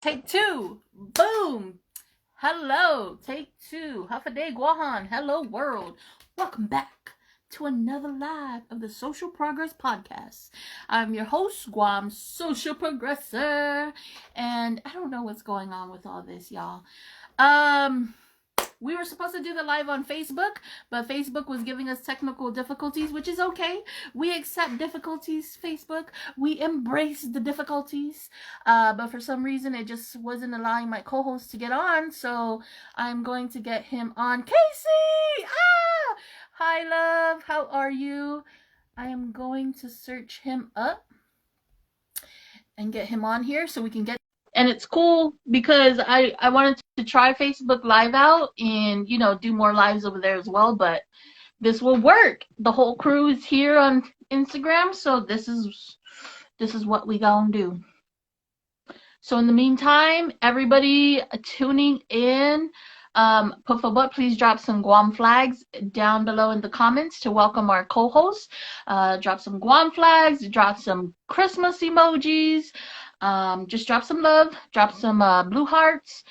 Take two. Boom. Hello. Take two. Hafaday Guahan. Hello, world. Welcome back to another live of the Social Progress Podcast. I'm your host, Guam Social Progressor. And I don't know what's going on with all this, y'all. Um, we were supposed to do the live on Facebook, but Facebook was giving us technical difficulties, which is okay. We accept difficulties, Facebook. We embrace the difficulties. But for some reason, it just wasn't allowing my co-host to get on, so I'm going to get him on. Casey! Ah! Hi, love. How are you? I am going to search him up and get him on here so we can get. And it's cool because I wanted to try Facebook Live out and do more lives over there as well, but this will work. The whole crew is here on Instagram, so this is what we gonna do. So in the meantime, everybody tuning in, please drop some Guam flags down below in the comments to welcome our co-hosts. Drop some Guam flags, drop some Christmas emojis, just drop some love, drop some blue hearts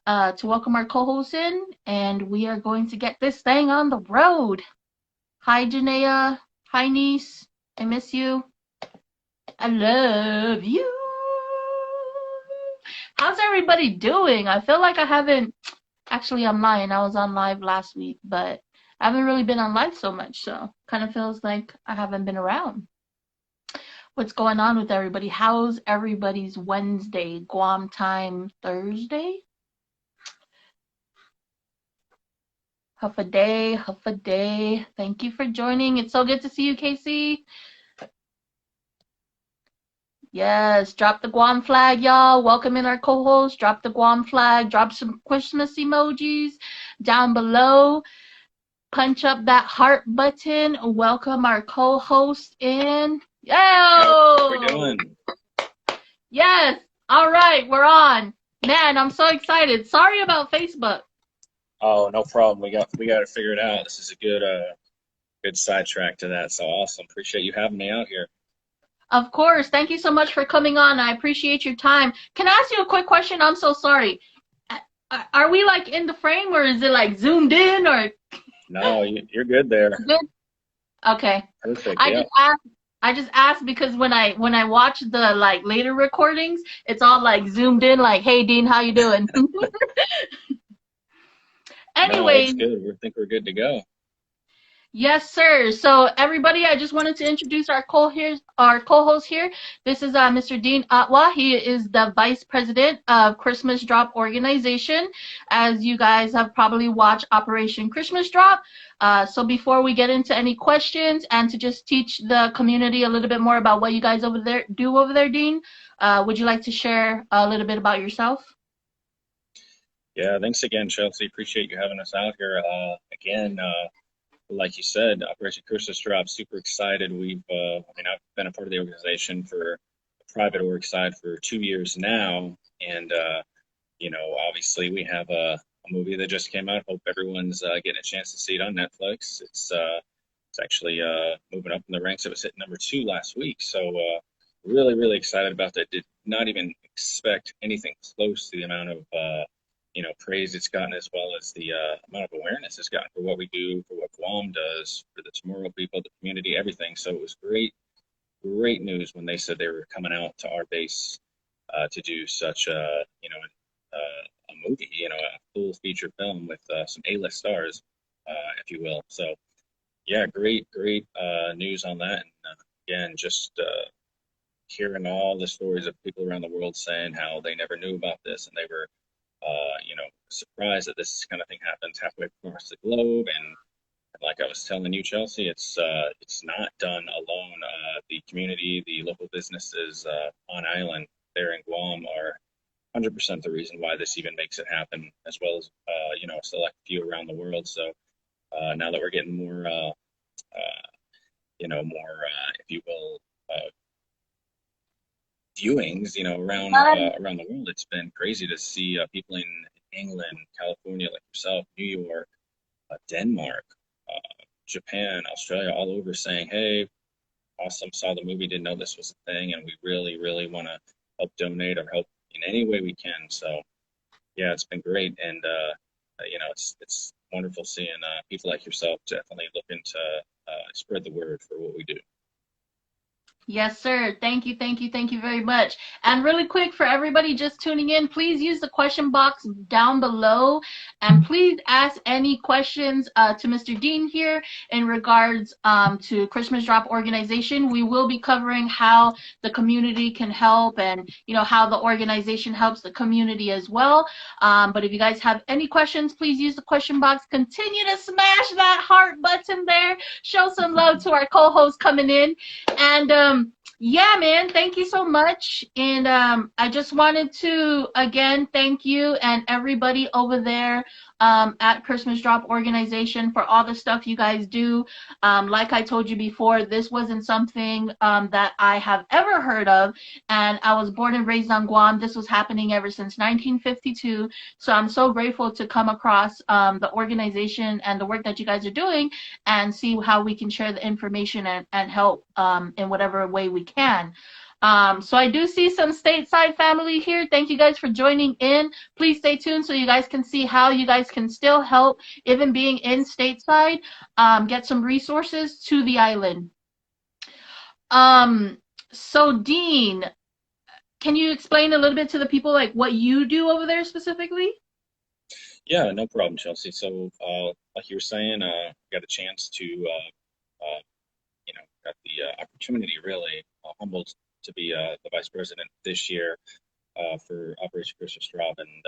to welcome our co-hosts in, and we are going to get this thing on the road. Hi, Janaea. Hi, niece. I miss you. I love you. How's everybody doing? I feel like I haven't actually on live. I was on live last week, but I haven't really been on live so much, so kind of feels like I haven't been around. What's going on with everybody? How's everybody's Wednesday? Guam time Thursday? Huff a day, huff a day. Thank you for joining. It's so good to see you, Casey. Yes, drop the Guam flag, y'all. Welcome in our co-host. Drop the Guam flag. Drop some Christmas emojis down below. Punch up that heart button. Welcome our co-host in. Yo! How we doing? Yes. All right, we're on. Man, I'm so excited. Sorry about Facebook. Oh, no problem. We got it figured out. This is a good sidetrack to that. So awesome. Appreciate you having me out here. Of course. Thank you so much for coming on. I appreciate your time. Can I ask you a quick question? I'm so sorry. Are we like in the frame or is it like zoomed in or? No, you're good there. Good. Okay. Perfect. I just asked because when I watch the like later recordings, it's all like zoomed in, like, "Hey Dean, how you doing?" No, Anyway, it's good. We think we're good to go. yes, sir. So everybody, I just wanted to introduce our co-host here. This is Mr. Dean Atwa. He is the vice president of Christmas Drop Organization. As you guys have probably watched Operation Christmas Drop. So before we get into any questions and to just teach the community a little bit more about what you guys do over there, Dean, would you like to share a little bit about yourself? Yeah, thanks again, Chelsea. Appreciate you having us out here. Again, like you said, Operation Christmas Drop, super excited. I've been a part of the organization for the private org side for 2 years now. And, obviously we have a movie that just came out. Hope everyone's getting a chance to see it on Netflix. It's actually moving up in the ranks. It was hitting number 2 last week. So really, really excited about that. Did not even expect anything close to the amount of praise it's gotten, as well as the amount of awareness it's gotten for what we do, for what Guam does, for the Chamorro people, the community, everything. So it was great news when they said they were coming out to our base to do such a movie, a full feature film with some A-list stars, if you will. So yeah, great news on that. And again, just hearing all the stories of people around the world saying how they never knew about this and they were surprised that this kind of thing happens halfway across the globe. And like I was telling you, Chelsea, it's not done alone. The community, the local businesses on island there in Guam are 100% the reason why this even makes it happen, as well as a select few around the world. So now that we're getting more, if you will, viewings, around the world. It's been crazy to see people in England, California, like yourself, New York, Denmark, Japan, Australia, all over saying, "Hey, awesome! Saw the movie, didn't know this was a thing, and we really, really want to help donate or help in any way we can. So yeah, it's been great, and it's wonderful seeing people like yourself definitely looking to spread the word for what we do. Yes, sir. Thank you, thank you, thank you very much. And really quick for everybody just tuning in, please use the question box down below and please ask any questions to Mr. Dean here in regards to Christmas Drop organization. We will be covering how the community can help and, you know, how the organization helps the community as well. But if you guys have any questions, please use the question box. Continue to smash that heart button there. Show some love to our co-host coming in. And yeah, man, thank you so much. And I just wanted to again thank you and everybody over there at Christmas Drop Organization for all the stuff you guys do. Like I told you before, this wasn't something that I have ever heard of. And I was born and raised on Guam. This was happening ever since 1952. So I'm so grateful to come across the organization and the work that you guys are doing and see how we can share the information and help in whatever way we can. So I do see some stateside family here. Thank you guys for joining in. Please stay tuned so you guys can see how you guys can still help, even being in stateside, get some resources to the island. So Dean, can you explain a little bit to the people like what you do over there specifically? Yeah, no problem, Chelsea. So, like you were saying, got a chance to, got the opportunity, really, humbled to be the vice president this year for Operation Christmas Drop. And,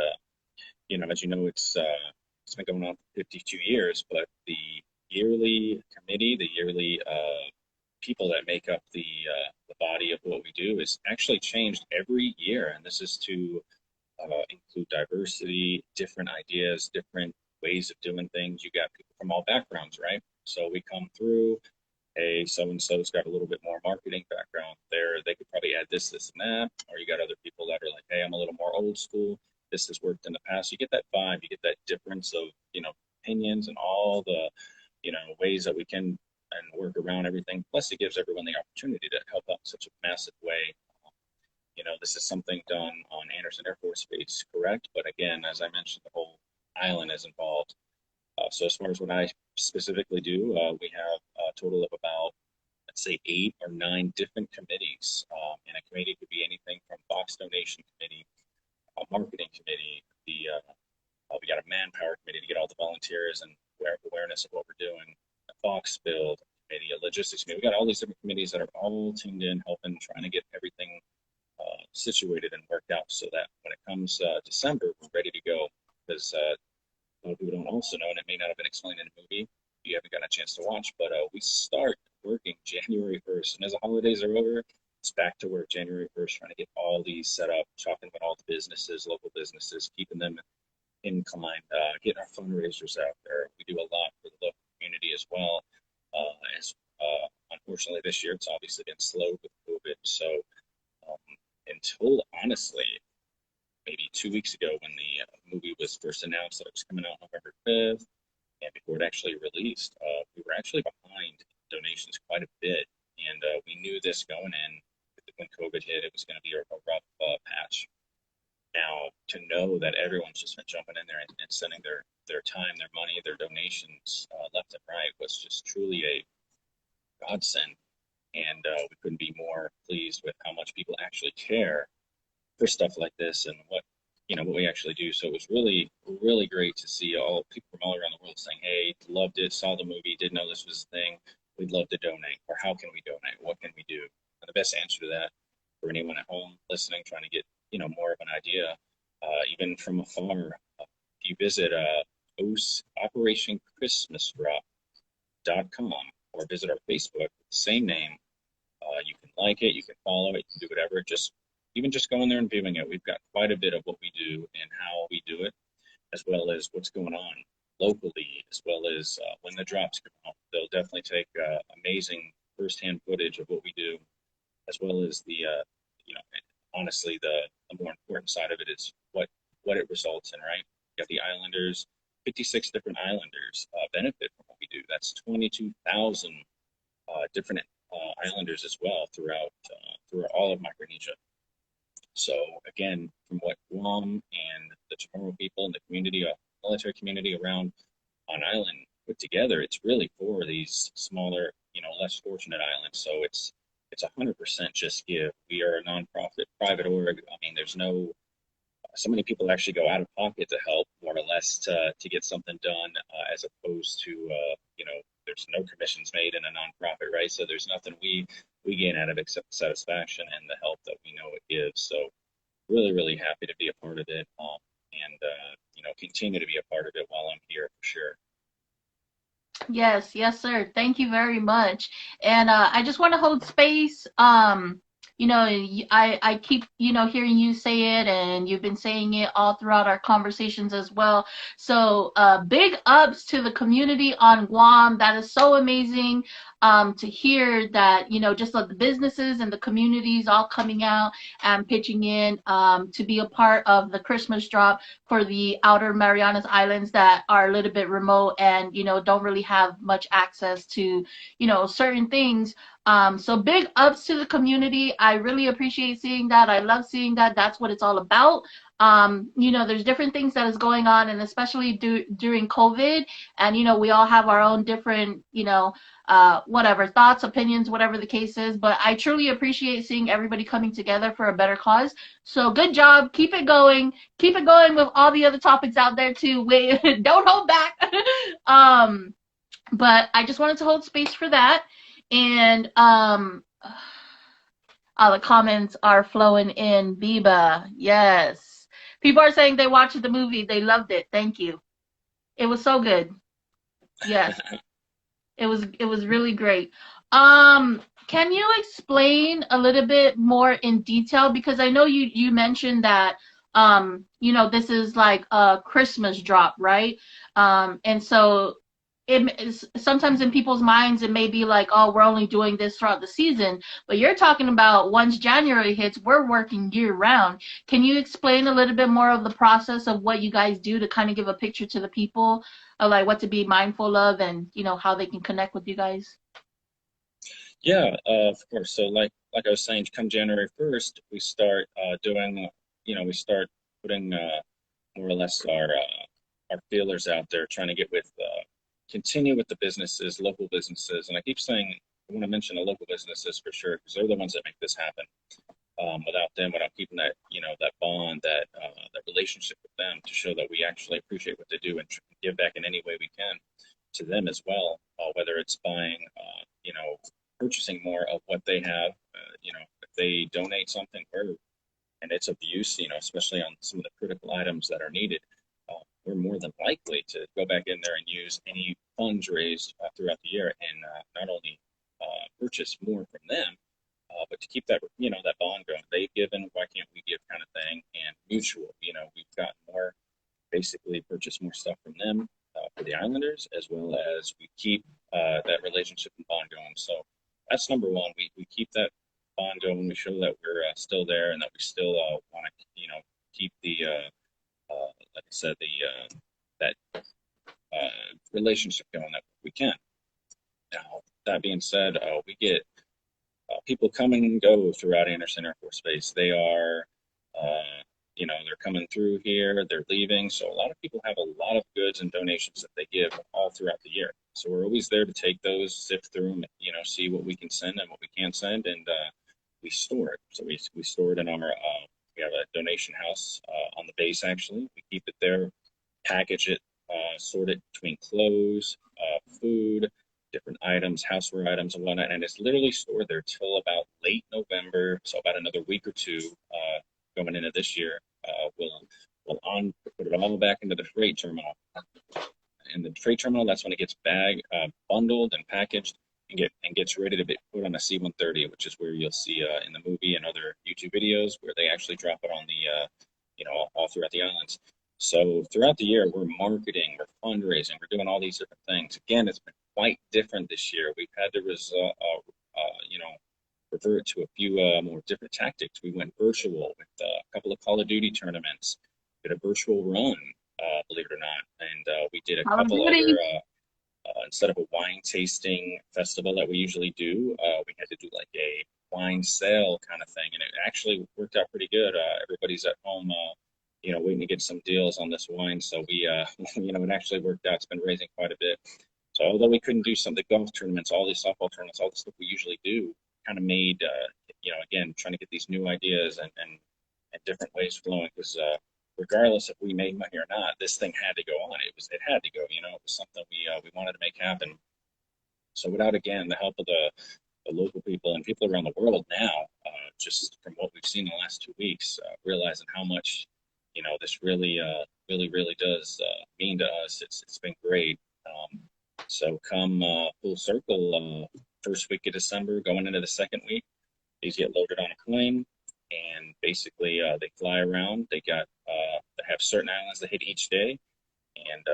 as you know, it's been going on for 52 years, but the yearly committee, the yearly people that make up the body of what we do is actually changed every year. And this is to include diversity, different ideas, different ways of doing things. You got people from all backgrounds, right? So we come through, hey, so and so's got a little bit more marketing background there. They could probably add this, this, and that. Or you got other people that are like, hey, I'm a little more old school. This has worked in the past. You get that vibe, you get that difference of, opinions and all the, ways that we can and work around everything. Plus, it gives everyone the opportunity to help out in such a massive way. This is something done on Anderson Air Force Base, correct? But again, as I mentioned, the whole island is involved. So as far as what I specifically do, we have a total of about, let's say, 8 or 9 different committees. And a committee could be anything from box donation committee, a marketing committee, we got a manpower committee to get all the volunteers and awareness of what we're doing, a box build committee, a logistics committee. We got all these different committees that are all tuned in, helping, trying to get everything situated and worked out so that when it comes December, we're ready to go. Because a lot of people don't also know, and it may not have been explained in the movie, you haven't gotten a chance to watch, but we start working January 1st. And as the holidays are over, it's back to work January 1st, trying to get all these set up, talking about all the businesses, local businesses, keeping them inclined, getting our fundraisers out there. We do a lot for the local community as well. Unfortunately, this year, it's obviously been slow with COVID. So um, until honestly, maybe 2 weeks ago when the movie was first announced that it was coming out November 5th, and before it actually released, we were actually behind donations quite a bit. And we knew this going in, when COVID hit, it was going to be a rough patch. Now, to know that everyone's just been jumping in there and sending their time, their money, their donations left and right was just truly a godsend. And we couldn't be more pleased with how much people actually care for stuff like this and what we actually do. So it was really, really great to see all people from all around the world saying, hey, loved it, saw the movie, didn't know this was a thing, we'd love to donate. Or how can we donate? What can we do? And the best answer to that for anyone at home listening, trying to get more of an idea, even from afar, if you visit operationchristmasdrop.com or visit our Facebook, same name, you can like it, you can follow it, you can do whatever. Just going there and viewing it, we've got quite a bit of what we do and how we do it, as well as what's going on locally, as well as when the drops come out. They'll definitely take amazing firsthand footage of what we do, as well as the honestly, the more important side of it is what it results in, right? You got the islanders, 56 different islanders benefit from what we do. That's 22,000 different islanders as well throughout all of Micronesia. So again, from what Guam and the Chamorro people and the community, military community around on island put together, it's really for these smaller, less fortunate islands. So it's 100% just give. We are a nonprofit, private org. I mean, there's no so many people actually go out of pocket to help, more or less, to get something done, as opposed to there's no commissions made in a nonprofit, right? So there's nothing we gain out of it except the satisfaction and the help that we know it gives. So really, really happy to be a part of it, and continue to be a part of it while I'm here for sure. Yes, yes, sir. Thank you very much. And I just want to hold space. I keep, hearing you say it, and you've been saying it all throughout our conversations as well. So, big ups to the community on Guam. That is so amazing. To hear that, just like the businesses and the communities all coming out and pitching in, to be a part of the Christmas drop for the outer Marianas Islands that are a little bit remote and, don't really have much access to, certain things. So big ups to the community. I really appreciate seeing that. I love seeing that. That's what it's all about. There's different things that is going on, and especially during COVID, and, we all have our own different, whatever thoughts, opinions, whatever the case is. But I truly appreciate seeing everybody coming together for a better cause. So good job. Keep it going. Keep it going with all the other topics out there too. Wait, don't hold back. But I just wanted to hold space for that. And all the comments are flowing in. Biba, yes. People are saying they watched the movie. They loved it. Thank you. It was so good. Yes. It was really great. Can you explain a little bit more in detail, because I know you mentioned that this is like a Christmas drop, right? And so it is sometimes in people's minds it may be like, oh, we're only doing this throughout the season, but you're talking about once January hits, we're working year round. Can you explain a little bit more of the process of what you guys do to kind of give a picture to the people of like what to be mindful of, and how they can connect with you guys? Yeah, of course. So like I was saying, come January 1st, we start doing, we start putting more or less our feelers out there, trying to get with continue with the businesses, local businesses, and I keep saying I want to mention the local businesses for sure because they're the ones that make this happen. Without them, without keeping that that bond, that relationship with them, to show that we actually appreciate what they do and give back in any way we can to them as well, whether it's buying, purchasing more of what they have, if they donate something, and it's of use, especially on some of the critical items that are needed, we're more than likely to go back in there and use any funds raised throughout the year and not only purchase more from them, but to keep that, that bond going. They've given, why can't we give, kind of thing, and mutual. We've gotten more, basically purchase more stuff from them for the Islanders, as well as we keep that relationship and bond going. So that's number one. We keep that bond going. We show that we're still there and that we still want to, keep the, like I said, that relationship going that we can. Now, that being said, we get people coming and go throughout Anderson Air Force Base. They are, they're coming through here, they're leaving. So a lot of people have a lot of goods and donations that they give all throughout the year. So we're always there to take those, sift through them, see what we can send and what we can't send, and we store it. So we store it in our, we have a donation house on the base, actually. We keep it there, package it, sort it between clothes, food, different items, houseware items, and whatnot, and it's literally stored there till about late November, so about another week or two going into this year. We'll put it all back into the freight terminal. In the freight terminal, that's when it gets bundled and packaged and gets ready to be put on a C-130, which is where you'll see in the movie and other YouTube videos where they actually drop it on the, all throughout the islands. So throughout the year, we're marketing, we're fundraising, we're doing all these different things. Again, it's been quite different this year. We've had to revert to a few more different tactics. We went virtual with a couple of Call of Duty tournaments. Did a virtual run, believe it or not, and we did a Call of couple Duty. other. Instead of a wine tasting festival that we usually do, we had to do like a wine sale kind of thing, and it actually worked out pretty good. Everybody's at home, waiting to get some deals on this wine, so we, it actually worked out. It's been raising quite a bit. So although we couldn't do some of the golf tournaments, all these softball tournaments, all the stuff we usually do, kind of made, again, trying to get these new ideas and different ways flowing, because regardless if we made money or not, this thing had to go on. It had to go. It was something we wanted to make happen. So without, again, the help of the local people and people around the world now, just from what we've seen in the last 2 weeks, realizing how much this really does mean to us. It's been great. So come full circle, first week of December, going into the second week, these get loaded on a plane, and basically they fly around. They have certain islands they hit each day, and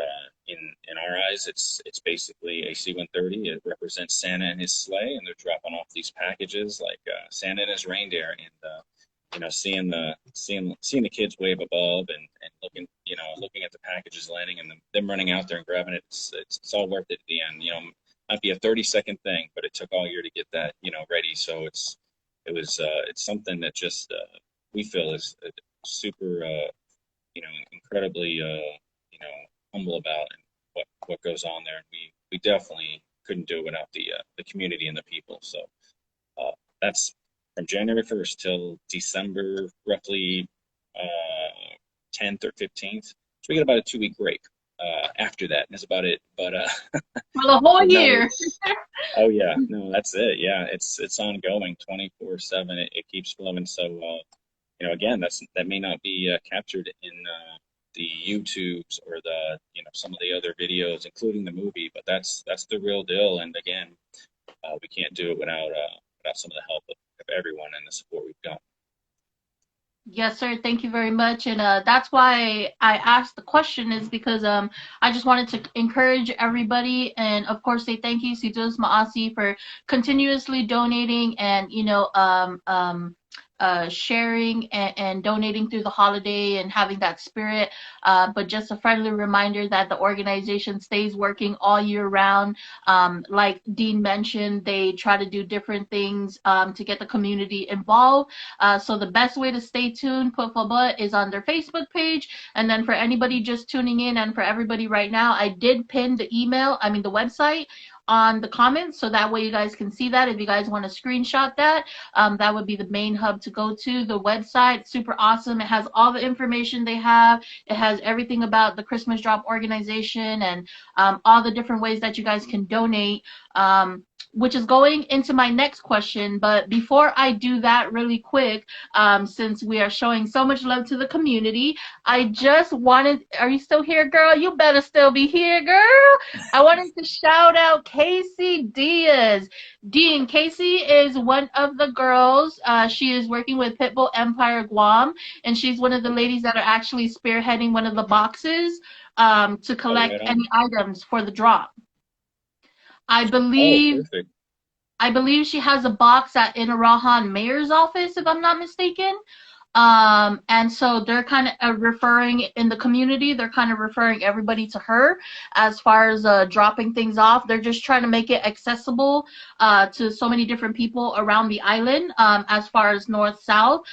in our eyes, it's basically a C-130. It represents Santa and his sleigh, and they're dropping off these packages like Santa and his reindeer, and seeing the kids wave above and looking at the packages landing and them running out there and grabbing it. It's all worth it at the end. Might be a 30-second thing, but it took all year to get that ready. So it's something that just we feel is super incredibly humble about, and what goes on there. And we definitely couldn't do it without the community and the people. So that's from January 1st till December, roughly 10th or 15th. So we get about a 2-week break after that. That's about it. But for the whole year. Oh yeah, no, that's it. Yeah, it's ongoing, 24/7. It keeps flowing. So again, that may not be captured in the YouTubes or the some of the other videos, including the movie, but that's the real deal. And again, we can't do it without some of the help of everyone and the support we've got. Yes, sir. Thank you very much. And that's why I asked the question, is because I just wanted to encourage everybody, and of course say thank you to Dos Maasi for continuously donating and sharing and donating through the holiday and having that spirit. But just a friendly reminder that the organization stays working all year round. Like Dean mentioned, they try to do different things to get the community involved. So the best way to stay tuned, Put for Butt, is on their Facebook page. And then for anybody just tuning in, and for everybody right now, I did pin the website on the comments, so that way you guys can see that. If you guys want to screenshot that, that would be the main hub to go to. The website, super awesome. It has all the information they have. It has everything about the Christmas Drop organization, and all the different ways that you guys can donate, which is going into my next question. But before I do that really quick, since we are showing so much love to the community, I just wanted, are you still here, girl? You better still be here, girl. I wanted to shout out Casey Diaz. Dean, Casey is one of the girls. She is working with Pitbull Empire Guam, and she's one of the ladies that are actually spearheading one of the boxes to collect any items for the drop. I believe she has a box at Inarahan Mayor's office, if I'm not mistaken. And so they're kind of referring in the community, they're kind of referring everybody to her as far as dropping things off. They're just trying to make it accessible to so many different people around the island, as far as north, south.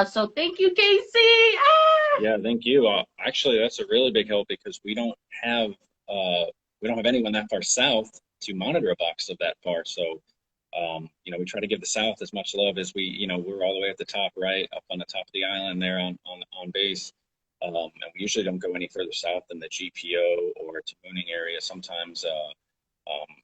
So thank you, Casey. Ah! Yeah, thank you. Actually, that's a really big help, because we don't have anyone that far south to monitor a box of that far. So we try to give the South as much love as we're all the way at the top, right up on the top of the island there on base. And we usually don't go any further south than the GPO or Tamooning area. Sometimes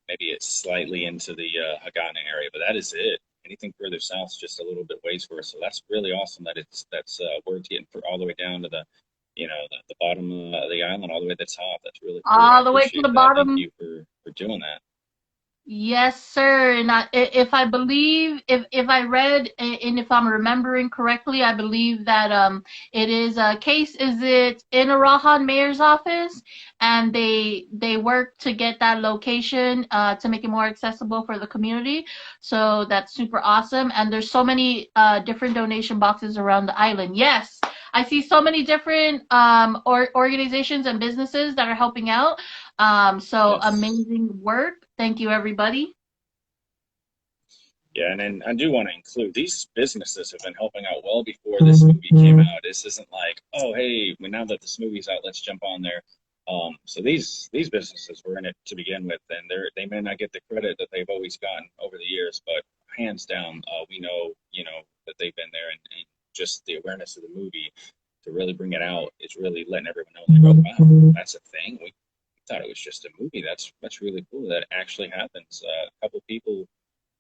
maybe it's slightly into the Hagana area, but that is it. Anything further south is just a little bit ways for us. So that's really awesome that that's word's getting all the way down to the the bottom of the island, all the way to the top. That's really cool. All the way to the bottom. Thank you for doing that. Yes, sir. And if I believe, if I read, and if I'm remembering correctly, I believe that it is a case. Is it in Arahan Mayor's office, and they work to get that location to make it more accessible for the community. So that's super awesome. And there's so many different donation boxes around the island. Yes, I see so many different organizations and businesses that are helping out. So yes. Amazing work. Thank you, everybody. Yeah, and then I do want to include these businesses have been helping out well before this movie came out. This isn't like, oh, hey, now that this movie's out, let's jump on there. So these businesses were in it to begin with, and they may not get the credit that they've always gotten over the years, but hands down, we know that they've been there, and just the awareness of the movie to really bring it out is really letting everyone know, like, oh wow, that's a thing. We thought it was just a movie. That's really cool that actually happens. A couple people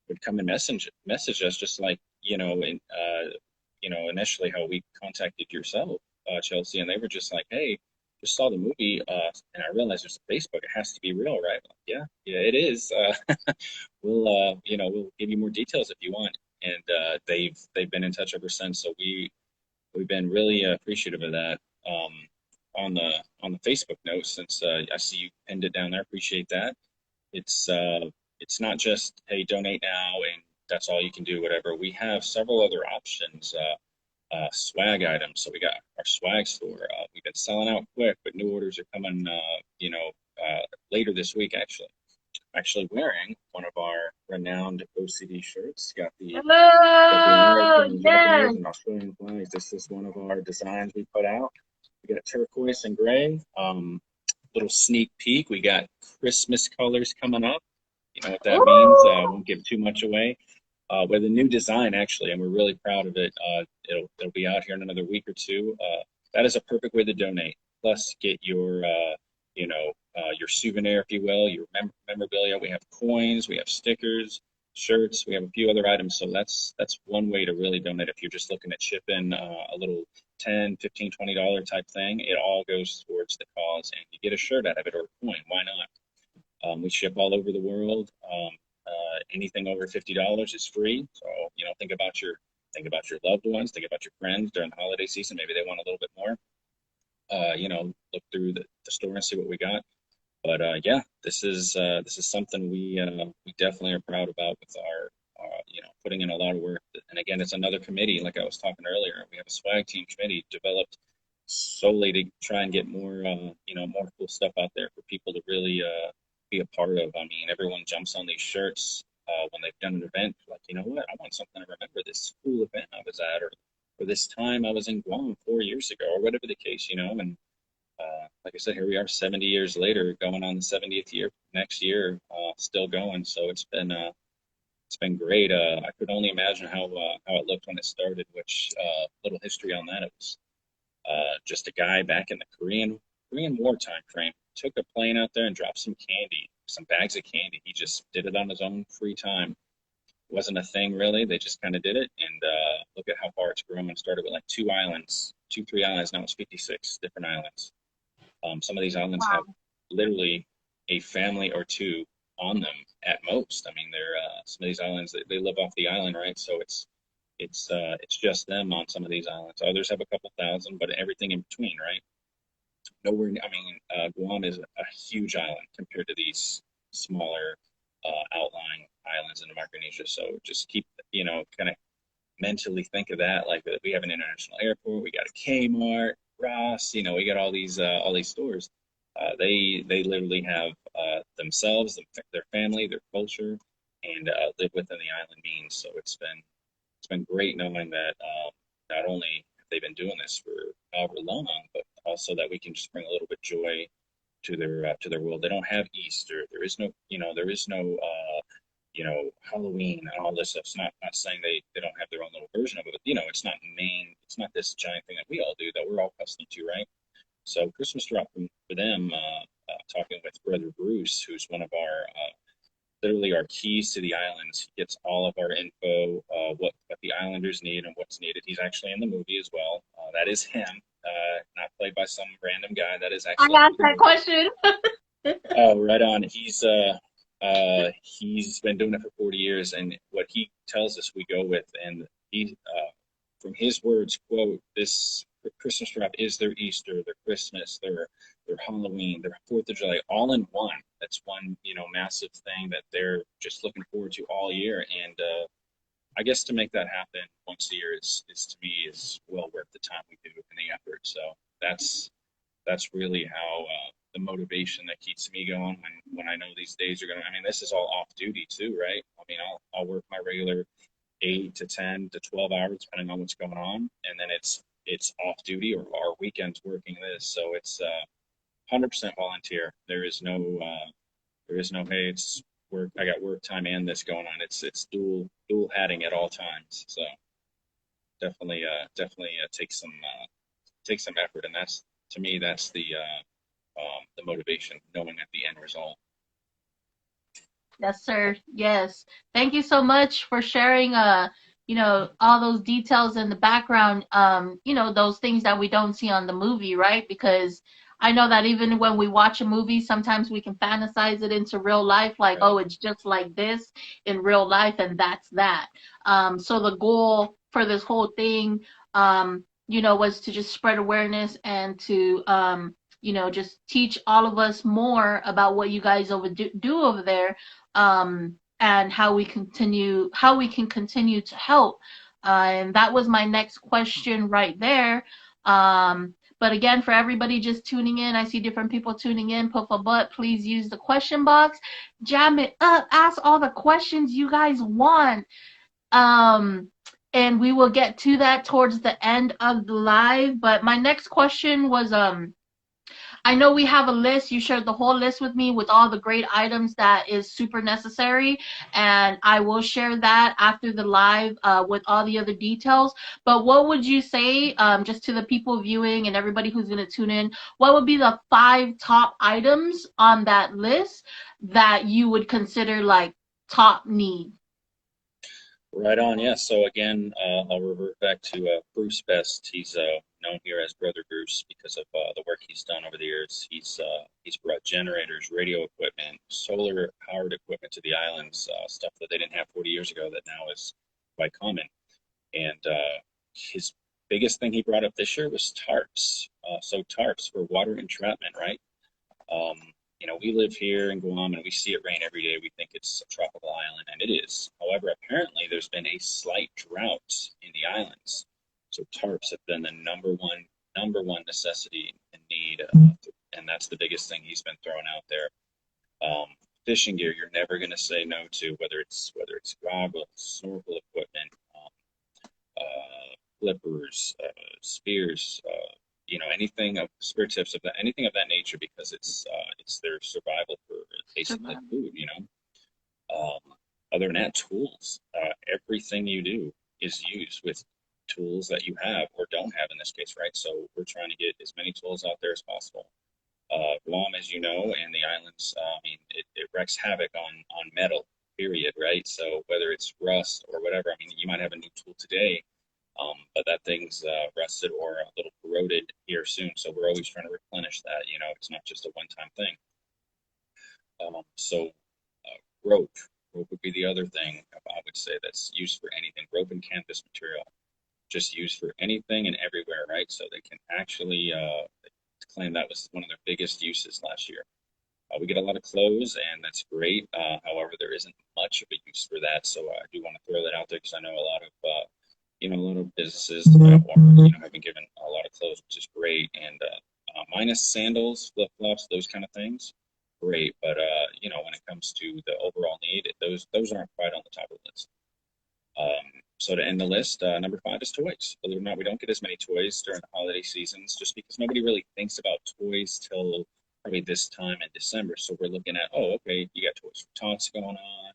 would come and message us, just like initially how we contacted yourself, Chelsea, and they were just like, hey, just saw the movie, and I realized there's a Facebook. It has to be real, right? Like, yeah, it is. We'll give you more details if you want. And they've been in touch ever since. So we've been really appreciative of that. On the Facebook note, since I see you pinned it down there, appreciate that. It's not just, hey, donate now and that's all you can do, whatever. We have several other options, swag items. So we got our swag store. We've been selling out quick, but new orders are coming, later this week, actually. I'm actually wearing one of our renowned OCD shirts. Got the Oh, American, yes. Japanese, and Australian flags. This is one of our designs we put out. We got turquoise and gray. Little sneak peek. We got Christmas colors coming up. You know what that means. I Ooh. won't give too much away. With a new design, actually, and we're really proud of it. It'll be out here in another week or two. That is a perfect way to donate. Plus, get your souvenir, if you will, your memorabilia. We have coins, we have stickers, shirts, we have a few other items. So that's one way to really donate. If you're just looking at shipping a little 10, 15, $20 type thing, it all goes towards the cause, and you get a shirt out of it or a coin. Why not? We ship all over the world. Anything over $50 is free. So think about your loved ones, think about your friends during the holiday season. Maybe they want a little bit more. Look through the store and see what we got. But yeah, this is something we definitely are proud about with our putting in a lot of work. And again, it's another committee, like I was talking earlier. We have a swag team committee developed solely to try and get more cool stuff out there for people to really be a part of. I mean, everyone jumps on these shirts when they've done an event. Like, you know what? I want something to remember this cool event I was at, or this time I was in Guam 4 years ago, or whatever the case, And like I said, here we are 70 years later, going on the 70th year next year, still going. So it's been great. I could only imagine how it looked when it started. Which little history on that? It was just a guy back in the Korean War time frame took a plane out there and dropped some bags of candy. He just did it on his own free time. It wasn't a thing really. They just kind of did it, and look at how far it's grown. Started with like 2 islands, 3 islands. Now it's 56 different islands. Some of these islands have Wow. literally a family or two on them at most. I mean, they're some of these islands they live off the island, right? So it's just them on some of these islands. Others have a couple thousand, but everything in between, right? Nowhere. I mean, Guam is a huge island compared to these smaller outlying islands in Micronesia. So just keep kind of mentally think of that. Like we have an international airport, we got a Kmart, Ross. We got all these stores. They literally have themselves, their family, their culture, and live within the island means. So it's been great knowing that not only have they been doing this for however long, but also that we can just bring a little bit joy to their world. They don't have Easter. There is no Halloween and all this stuff. It's not saying they don't have their own little version of it, but it's not main. It's not this giant thing that we all do that we're all accustomed to, right? So Christmas drop for them. Talking with Brother Bruce, who's one of our literally our keys to the islands. He gets all of our info, what the islanders need and what's needed. He's actually in the movie as well. That is him, not played by some random guy. That is I actually him asked in the that movie. question. Oh, right on. He's been doing it for 40 years, and what he tells us we go with, and from his words, quote, this Christmas drop is their Easter, their Christmas, their Halloween, their Fourth of July, all in one. That's one, massive thing that they're just looking forward to all year, and I guess to make that happen once a year is to me is well worth the time we do and the effort. So that's really how. the motivation that keeps me going when I know these days are gonna. I mean, this is all off duty too, right? I mean, I'll work my regular 8 to 10 to 12 hours depending on what's going on, and then it's off duty or our weekends working this. So it's 100% volunteer. There is no hey, it's work. I got work time and this going on. It's dual hatting at all times. So definitely takes some effort, and that's to me that's the motivation, knowing at the end result. Yes, sir. Yes. Thank you so much for sharing all those details in the background, those things that we don't see on the movie, right? Because I know that even when we watch a movie, sometimes we can fantasize it into real life, like, Right. oh, it's just like this in real life, and that's that. So the goal for this whole thing, was to just spread awareness and to just teach all of us more about what you guys do over there, and how we can continue to help. And that was my next question right there. But again, for everybody just tuning in, I see different people tuning in. Puff a butt, please use the question box, jam it up, ask all the questions you guys want. Um, and we will get to that towards the end of the live. But my next question was, I know we have a list. You shared the whole list with me with all the great items that is super necessary, and I will share that after the live with all the other details. But what would you say, just to the people viewing and everybody who's going to tune in, what would be the 5 top items on that list that you would consider like top need? Right on, yeah. So again, I'll revert back to Bruce Best. He's known here as Brother Bruce because of the work he's done over the years. He's brought generators, radio equipment, solar powered equipment to the islands, stuff that they didn't have 40 years ago that now is quite common. And his biggest thing he brought up this year was tarps. So tarps for water entrapment, right? Um, we live here in Guam and we see it rain every day. We think it's a tropical island, and it is. However, apparently there's been a slight drought in the islands. So tarps have been the number one necessity and need, and that's the biggest thing he's been throwing out there. Fishing gear, you're never going to say no to, whether it's goggles, snorkel equipment, flippers, spears, anything of spear tips of that, anything of that nature, because it's their survival for basically food. Other than that, tools. Everything you do is used with tools that you have or don't have in this case, right? So we're trying to get as many tools out there as possible. Guam, as you know, and the islands, I mean, it wreaks havoc on metal, period, right? So whether it's rust or whatever, I mean, you might have a new tool today, but that thing's rusted or a little corroded here soon. So we're always trying to replenish that. It's not just a one-time thing. So rope would be the other thing I would say that's used for anything. Rope and canvas material, just used for anything and everywhere, right? So they can actually claim that was one of their biggest uses last year. We get a lot of clothes, and that's great. However, there isn't much of a use for that. So I do want to throw that out there because I know a lot of businesses have been given a lot of clothes, which is great. And minus sandals, flip flops, those kind of things, great. But when it comes to the overall need, those aren't quite on the top of the list. So to end the list, number 5 is toys. Believe it or not, we don't get as many toys during the holiday seasons just because nobody really thinks about toys till probably this time in December. So we're looking at, oh, okay, you got Toys for Tots going on,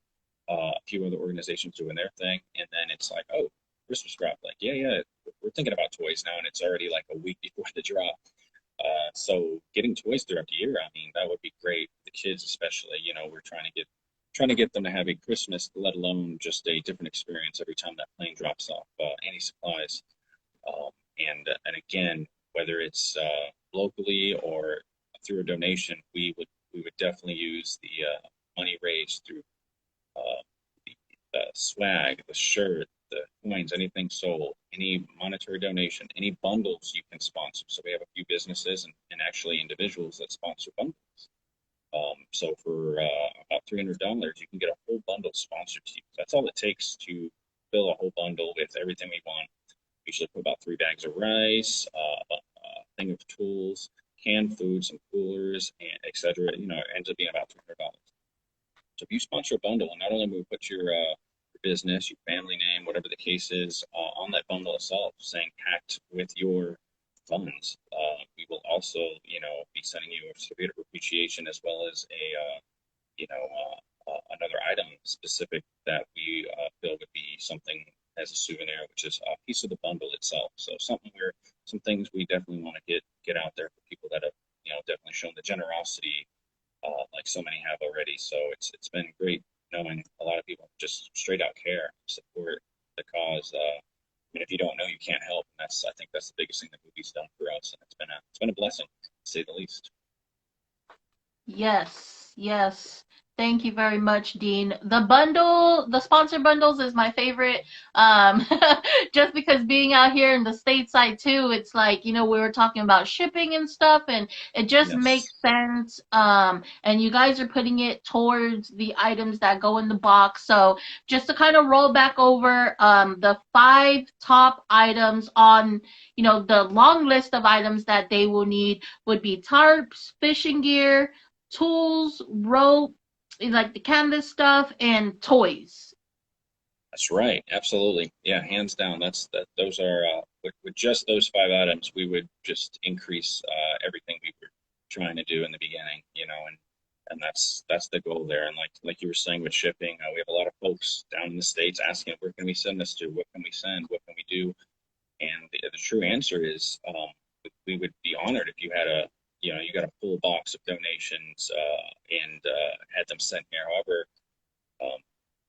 a few other organizations doing their thing, and then it's like, oh, Christmas drop. Like, yeah, we're thinking about toys now, and it's already like a week before the drop. So getting toys throughout the year, I mean, that would be great. The kids, especially, we're trying to get them to have a Christmas, let alone just a different experience every time that plane drops off any supplies. And again, whether it's locally or through a donation, we would definitely use the money raised through the swag, the shirt, the coins, anything sold, any monetary donation, any bundles you can sponsor. So we have a few businesses and actually individuals that sponsor bundles. So for about $300, you can get a whole bundle sponsored to you. That's all it takes to fill a whole bundle with everything we want. We usually put about 3 bags of rice, a thing of tools, canned food, some coolers, and et cetera. You know, it ends up being about $300. So if you sponsor a bundle, and not only will we put your business, your family name, whatever the case is, on that bundle itself, saying packed with your funds, we will also, you know, be sending you a certificate of appreciation as well as another item specific that we feel would be something as a souvenir, which is a piece of the bundle itself. So some things we definitely want to get out there for people that have, you know, definitely shown the generosity like so many have already. So it's been great knowing a lot of people just straight out care, support the cause. I mean, if you don't know, you can't help, and I think that's the biggest thing that movie's done for us, and it's been a blessing, to say the least. Yes, yes. Thank you very much, Dean. The bundle, the sponsor bundles is my favorite. Um, just because being out here in the stateside too, it's like, we were talking about shipping and stuff, and it just Yes, makes sense. And you guys are putting it towards the items that go in the box. So just to kind of roll back over, the five top items on, the long list of items that they will need would be tarps, fishing gear, tools, rope, like the canvas stuff, and toys. that's right. Absolutely. Yeah, hands down. Those are with just those five items, we would just increase everything we were trying to do in the beginning, you know, and that's the goal there. And like you were saying with shipping, we have a lot of folks down in the States asking, where can we send this to? What can we send? What can we do? And the true answer is, we would be honored if you had you got a full box of donations and had them sent here. However, um,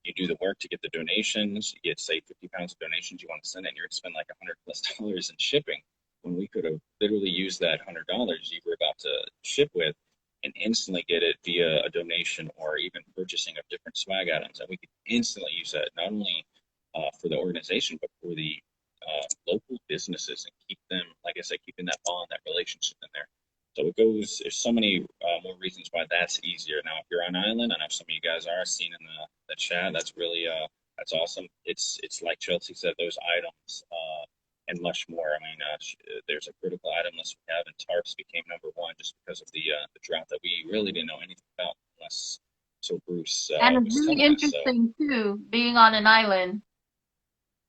you do the work to get the donations, you get, say, 50 pounds of donations you want to send in, you're going to spend like $100+ in shipping, when we could have literally used that $100 you were about to ship with and instantly get it via a donation or even purchasing of different swag items. And we could instantly use that not only for the organization, but for the local businesses, and keep them, like I said, keeping that bond, that relationship in there. So it goes, there's so many more reasons why that's easier. Now, if you're on island, I know some of you guys are seen in the chat, that's really, that's awesome. It's like Chelsea said, those items and much more. I mean, there's a critical item list we have, and tarps became number one just because of the drought that we really didn't know anything about unless so Bruce And it's was really telling us. So interesting too, being on an island.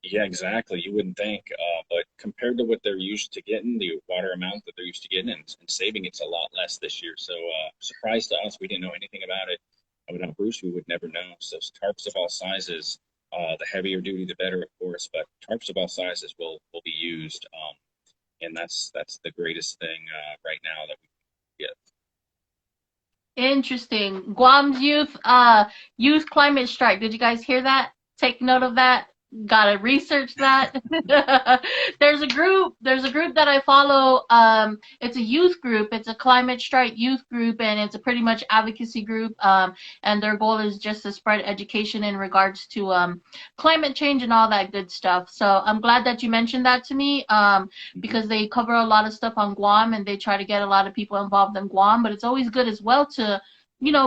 yeah, exactly. You wouldn't think, but compared to what they're used to getting, the water amount that they're used to getting and saving, it's a lot less this year. So, surprise to us, we didn't know anything about it. Without Bruce, we would never know. So, tarps of all sizes, the heavier duty, the better, of course, but tarps of all sizes will be used. And that's the greatest thing right now that we can get. Interesting. Guam's youth climate strike. Did you guys hear that? Take note of that. Gotta research that. There's a group that I follow. It's a youth group. It's a climate strike youth group, and it's a pretty much advocacy group. And their goal is just to spread education in regards to climate change and all that good stuff. So I'm glad that you mentioned that to me. Mhm. Because they cover a lot of stuff on Guam, and they try to get a lot of people involved in Guam. But it's always good as well to,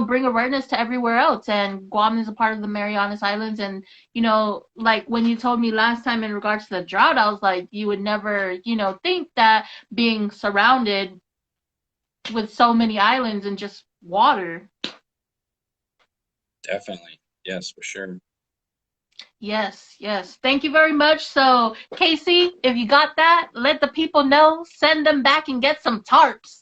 bring awareness to everywhere else. And Guam is a part of the Marianas Islands. And, like when you told me last time in regards to the drought, I was like, you would never, think that being surrounded with so many islands and just water. Definitely. Yes, for sure. Yes, yes. Thank you very much. So, Casey, if you got that, let the people know. Send them back and get some tarps.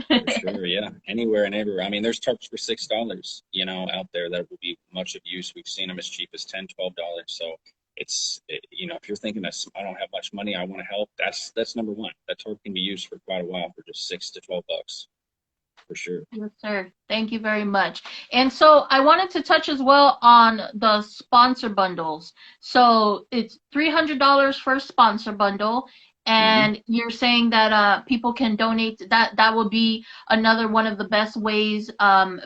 For sure, yeah. Anywhere and everywhere. I mean, there's tarps for $6, out there that will be much of use. We've seen them as cheap as $10, $12. So if you're thinking that I don't have much money, I want to help, that's number one. That tarp can be used for quite a while for just $6 to $12, for sure. Yes, sir. Thank you very much. And so I wanted to touch as well on the sponsor bundles. So it's $300 for a sponsor bundle, Hmm. and you're saying that people can donate. That would be another one of the best ways.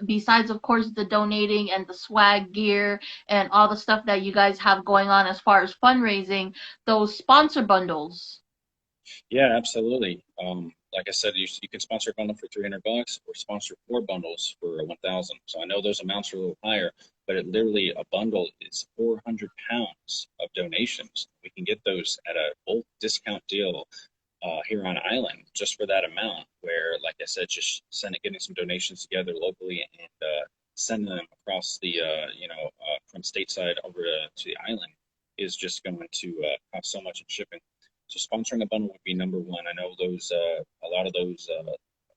Besides, of course, the donating and the swag gear and all the stuff that you guys have going on as far as fundraising. Those sponsor bundles. Yeah, absolutely. Like I said, you can sponsor a bundle for $300 or sponsor four bundles for 1,000. So I know those amounts are a little higher, but it literally, a bundle is 400 pounds of donations. We can get those at a bulk discount deal here on island just for that amount. Where, like I said, just getting some donations together locally and sending them across the from stateside over to the island is just going to cost so much in shipping. So sponsoring a bundle would be number one. I know those a lot of those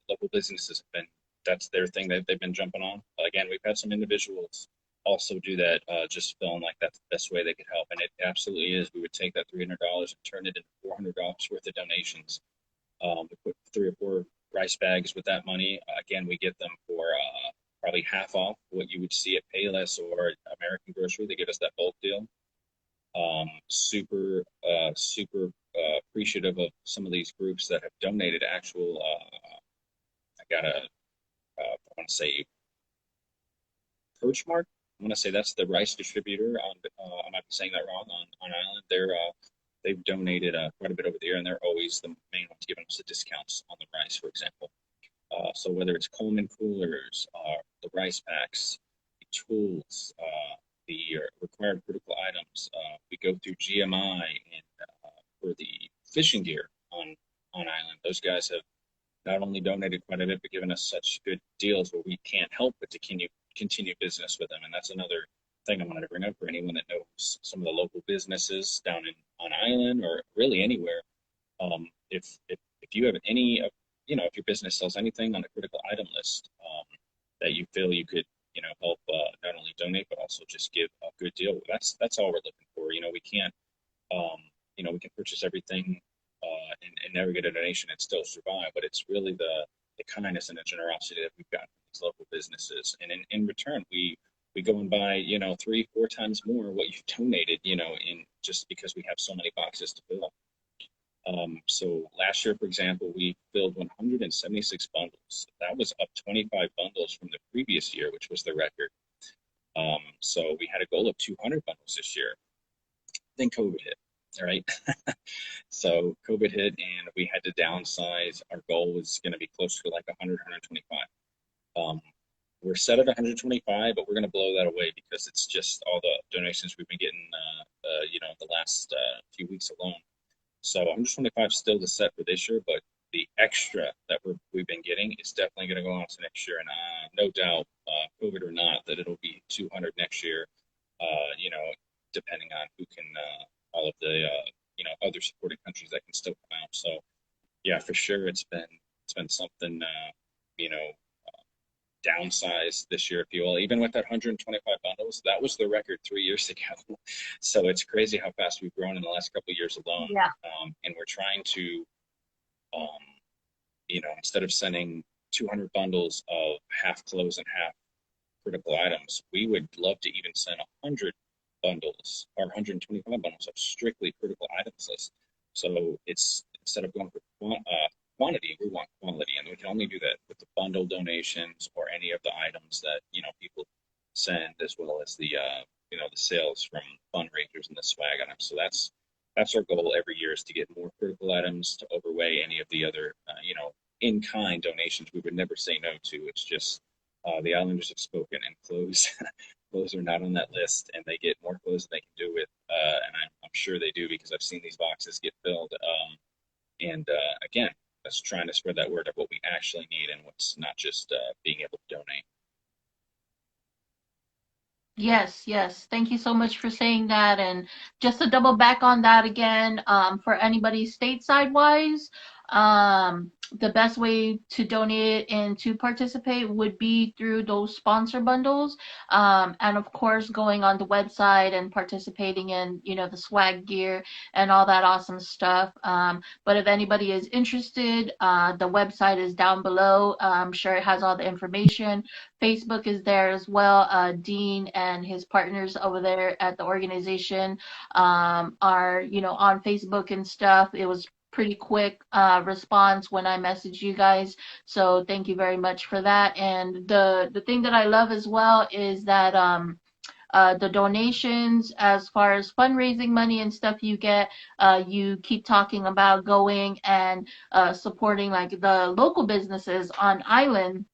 local businesses have been that's their thing that they've been jumping on. Again, we've had some individuals also do that, just feeling like that's the best way they could help, and it absolutely is. We would take that $300 and turn it into $400 worth of donations. We put 3 or 4 rice bags with that money. Again, we get them for probably half off what you would see at Payless or American Grocery. They give us that bulk deal. Super appreciative of some of these groups that have donated actual. I gotta, I want to say Coachmark. I want to say that's the rice distributor. I might be saying that wrong on island. They've donated quite a bit over the year, and they're always the main ones giving us the discounts on the rice, for example. So whether it's Coleman coolers, the rice packs, the tools, the required critical items, we go through GMI and for the fishing gear on island. Those guys have not only donated quite a bit, but given us such good deals where we can't help but to continue business with them. And that's another thing I wanted to bring up for anyone that knows some of the local businesses down on island or really anywhere. If you have any if your business sells anything on the critical item list, that you feel you could help, not only donate but also just give a good deal. That's all we're looking for. We can't we can purchase everything and never get a donation and still survive, but it's really the kindness and the generosity that we've got from these local businesses, and in return we go and buy 3-4 times more what you've donated, in just because we have so many boxes to fill. So last year, for example, we filled 176 bundles. That was up 25 bundles from the previous year, which was the record. So we had a goal of 200 bundles this year. Then COVID hit, all right? So COVID hit, and we had to downsize. Our goal was going to be closer to like 100, 125. We're set at 125, but we're going to blow that away because it's just all the donations we've been getting, the last few weeks alone. So 125 is still the set for this year, but the extra that we've been getting is definitely going to go on to next year, and no doubt, COVID or not, that it'll be 200 next year. Depending on who can, all of the other supporting countries that can still come out. So yeah, for sure, it's been something downsized this year, if you will. Even with that 125 bundles, that was the record 3 years ago. So it's crazy how fast we've grown in the last couple of years alone. Yeah. And we're trying to, instead of sending 200 bundles of half clothes and half critical items, we would love to even send 100 bundles or 125 bundles of strictly critical items list. So it's instead of going for quantity, we want quality, and we can only do that with the bundle donations or any of the items that people send, as well as the the sales from fundraisers and the swag items. So that's our goal every year, is to get more critical items to overweigh any of the other in-kind donations we would never say no to. It's just the Islanders have spoken, and clothes clothes are not on that list, and they get more clothes than they can do with, and I'm sure they do, because I've seen these boxes get filled. And again, that's trying to spread that word of what we actually need and what's not just being able to donate. Yes, yes. Thank you so much for saying that. And just to double back on that again, for anybody stateside wise, the best way to donate and to participate would be through those sponsor bundles. And of course, going on the website and participating in, the swag gear and all that awesome stuff. But if anybody is interested, the website is down below. I'm sure it has all the information. Facebook is there as well. Dean and his partners over there at the organization are, on Facebook and stuff. It was pretty quick response when I messaged you guys. So thank you very much for that. And the thing that I love as well is that the donations, as far as fundraising money and stuff you get, you keep talking about going and supporting like the local businesses on island,